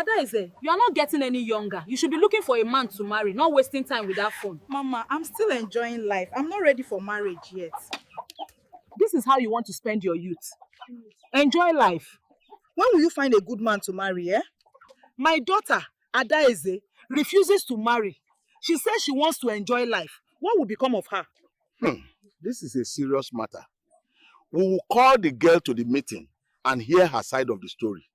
Adaeze, you are not getting any younger. You should be looking for a man to marry, not wasting time with that phone. Mama, I'm still enjoying life. I'm not ready for marriage yet. This is how you want to spend your youth. Enjoy life. When will you find a good man to marry, eh? My daughter, Adaeze, refuses to marry. She says she wants to enjoy life. What will become of her? This is a serious matter. We will call the girl to the meeting and hear her side of the story.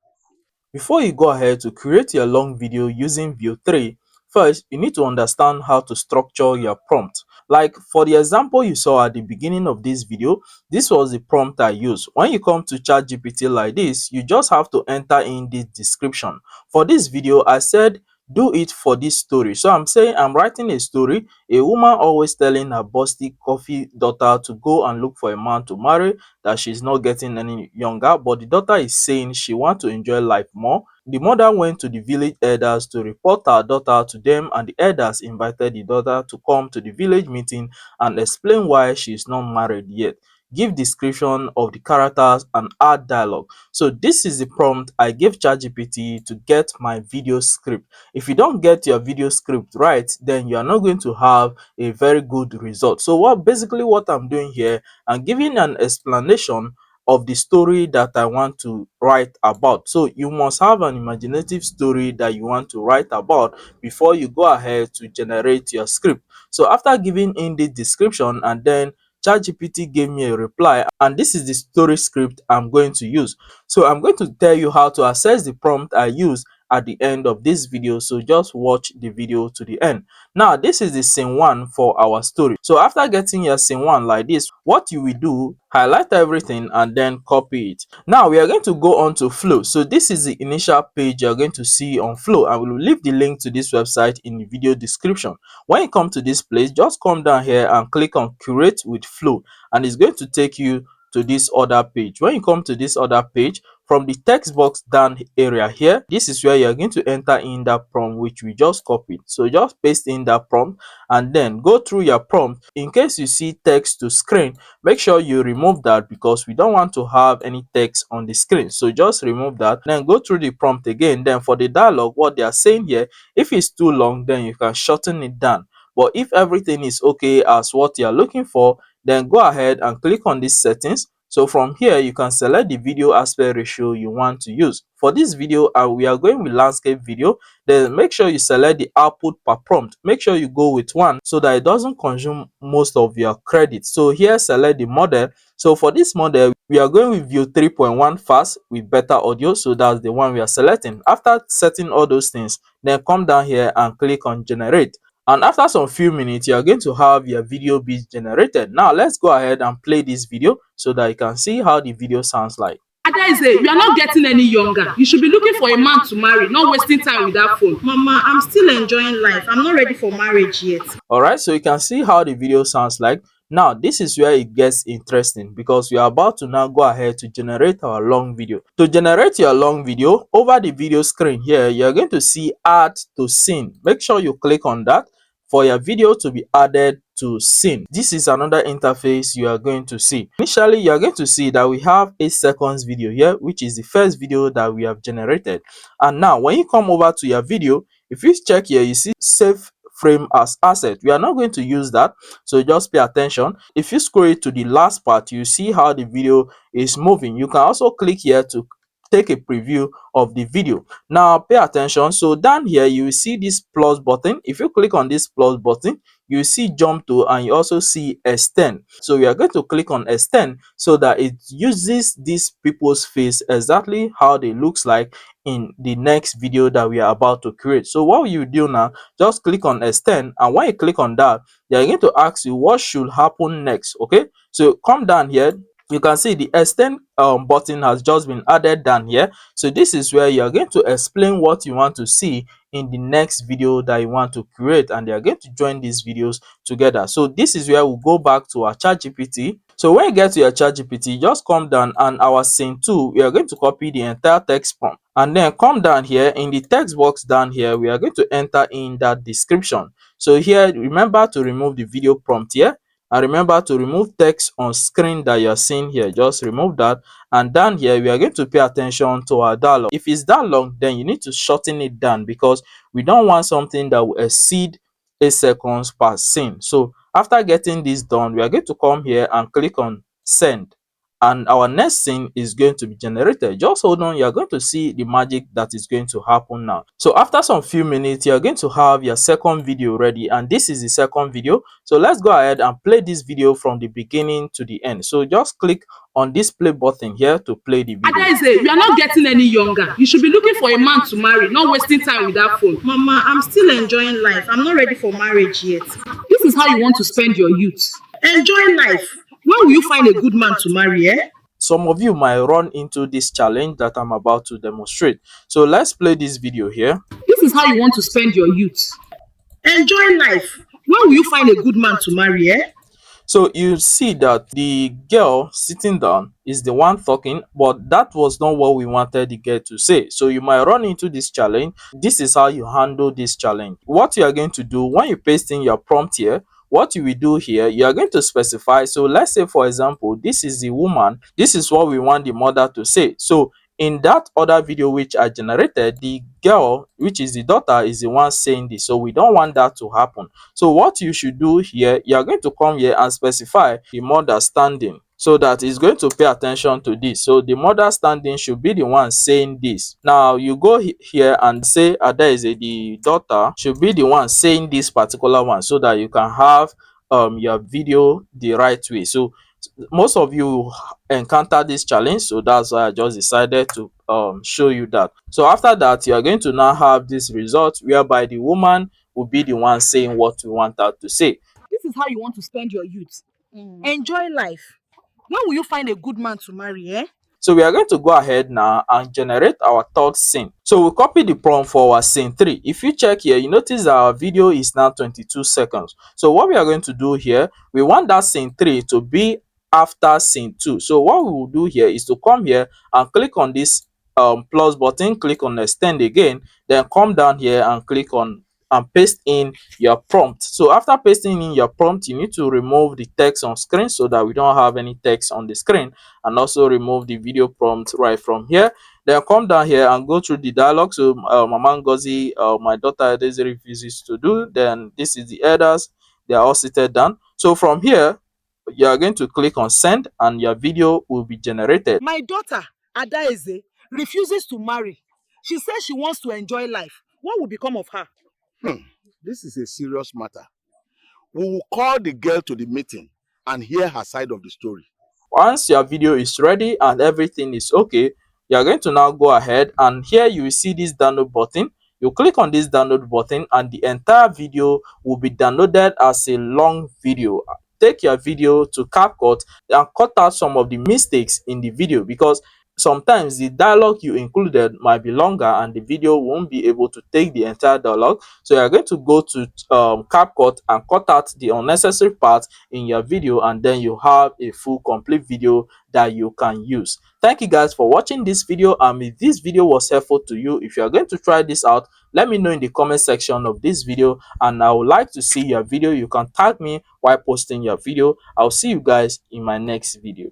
Before you go ahead to create your long video using Veo 3, first you need to understand how to structure your prompt. Like for the example you saw at the beginning of this video, this was the prompt I used. When you come to ChatGPT like this, you just have to enter in the description. For this video, I said do it for this story. So I'm saying I'm writing a story, a woman always telling her busty coffee daughter to go and look for a man to marry, that she's not getting any younger, but the daughter is saying she wants to enjoy life more. The mother went to the village elders to report her daughter to them, and the elders invited the daughter to come to the village meeting and explain why she is not married yet. Give description of the characters and add dialogue. So this is the prompt I gave ChatGPT to get my video script. If you don't get your video script right, then you are not going to have a very good result. So what I'm doing here, I'm giving an explanation of the story that I want to write about. So you must have an imaginative story that you want to write about before you go ahead to generate your script. So after giving in the description, and then ChatGPT gave me a reply, and this is the story script I'm going to use. So I'm going to tell you how to access the prompt I use at the end of this video, so just watch the video to the end. Now this is the scene 1 for our story. So after getting your scene 1 like this, what you will do, highlight everything and then copy it. Now we are going to go on to Flow. So this is the initial page you're going to see on Flow. I will leave the link to this website in the video description. When you come to this place, just come down here and click on Curate with Flow, and it's going to take you to this other page. When you come to this other page, from the text box down area here, this is where you're going to enter in that prompt which we just copied. So just paste in that prompt and then go through your prompt. In case you see text to screen, make sure you remove that because we don't want to have any text on the screen. So just remove that, then go through the prompt again. Then for the dialogue, what they are saying here, if it's too long, then you can shorten it down. But if everything is okay as what you are looking for, then go ahead and click on these settings. So from here, you can select the video aspect ratio you want to use. For this video, we are going with landscape video. Then make sure you select the output per prompt. Make sure you go with 1 so that it doesn't consume most of your credit. So here, select the model. So for this model, we are going with Veo 3.1 fast with better audio. So that's the one we are selecting. After setting all those things, then come down here and click on generate. And after some few minutes, you are going to have your video be generated. Now let's go ahead and play this video so that you can see how the video sounds like. Adaeze, you are not getting any younger. You should be looking for a man to marry, not wasting time with that phone. Mama, I'm still enjoying life. I'm not ready for marriage yet. Alright, so you can see how the video sounds like. Now this is where it gets interesting because we are about to now go ahead to generate our long video. To generate your long video, over the video screen here, you're going to see add to scene. Make sure you click on that for your video to be added to scene. This is another interface you are going to see. Initially, you are going to see that we have 8 seconds video here, which is the first video that we have generated. And now when you come over to your video, if you check here, you see save frame as asset. We are not going to use that, so just pay attention. If you scroll it to the last part, you see how the video is moving. You can also click here to take a preview of the video. Now pay attention. So down here you will see this plus button. If you click on this plus button, you see jump to, and you also see extend. So we are going to click on extend so that it uses these people's face exactly how they looks like in the next video that we are about to create. So what you do now, just click on extend, and when you click on that, they are going to ask you what should happen next. Okay, so come down here. You can see the extend button has just been added down here. So this is where you are going to explain what you want to see in the next video that you want to create, and they are going to join these videos together. So this is where we'll go back to our ChatGPT. So when you get to your ChatGPT, just come down, and our scene 2, we are going to copy the entire text prompt, and then come down here in the text box down here, we are going to enter in that description. So here, remember to remove the video prompt here. And remember to remove text on screen that you're seeing here. Just remove that. And down here, we are going to pay attention to our dialogue. If it's that long, then you need to shorten it down because we don't want something that will exceed 8 seconds per scene. So after getting this done, we are going to come here and click on send. And our next scene is going to be generated. Just hold on, you're going to see the magic that is going to happen now. So after some few minutes, you're going to have your second video ready, and this is the second video. So let's go ahead and play this video from the beginning to the end. So just click on this play button here to play the video. Adaeze, you are not getting any younger. You should be looking for a man to marry, not wasting time with that phone. Mama, I'm still enjoying life. I'm not ready for marriage yet. This is how you want to spend your youth. Enjoy life. When will you find a good man to marry, eh? Some of you might run into this challenge that I'm about to demonstrate. So let's play this video here. This is how you want to spend your youth. Enjoy life. When will you find a good man to marry, eh? So you see that the girl sitting down is the one talking, but that was not what we wanted the girl to say. So you might run into this challenge. This is how you handle this challenge. What you are going to do when you paste in your prompt here, what you will do here, you are going to specify. So let's say, for example, this is the woman. This is what we want the mother to say. So in that other video which I generated, the girl, which is the daughter, is the one saying this. So we don't want that to happen. So what you should do here, you are going to come here and specify the mother standing, so that is going to pay attention to this. So the mother standing should be the one saying this. Now you go here and say Adaeze, the daughter, should be the one saying this particular one, so that you can have your video the right way. So most of you encounter this challenge, so that's why I just decided to show you that. So after that, you are going to now have this result whereby the woman will be the one saying what we want her to say. This is how you want to spend your youth. Enjoy life. When will you find a good man to marry, eh? So we are going to go ahead now and generate our third scene. So we'll copy the prompt for our scene 3. If you check here, you notice that our video is now 22 seconds. So what we are going to do here, we want that scene 3 to be after scene 2. So what we will do here is to come here and click on this plus button, click on extend again, then come down here and click on and paste in your prompt. So after pasting in your prompt, you need to remove the text on screen so that we don't have any text on the screen, and also remove the video prompt right from here. Then come down here and go through the dialogue. So Mama Ngozi, my daughter Adaeze refuses to do. Then this is the headers. They are all seated down. So from here, you are going to click on send and your video will be generated. My daughter, Adaeze, refuses to marry. She says she wants to enjoy life. What will become of her? This is a serious matter. We will call the girl to the meeting and hear her side of the story. Once your video is ready and everything is okay, you are going to now go ahead, and here you will see this download button. You click on this download button and the entire video will be downloaded as a long video. Take your video to CapCut and cut out some of the mistakes in the video, because sometimes the dialogue you included might be longer and the video won't be able to take the entire dialogue. So you're going to go to CapCut and cut out the unnecessary parts in your video, and then you have a full complete video that you can use. Thank you guys for watching this video, and if this video was helpful to you, if you are going to try this out, let me know in the comment section of this video, and I would like to see your video. You can tag me while posting your video. I'll see you guys in my next video.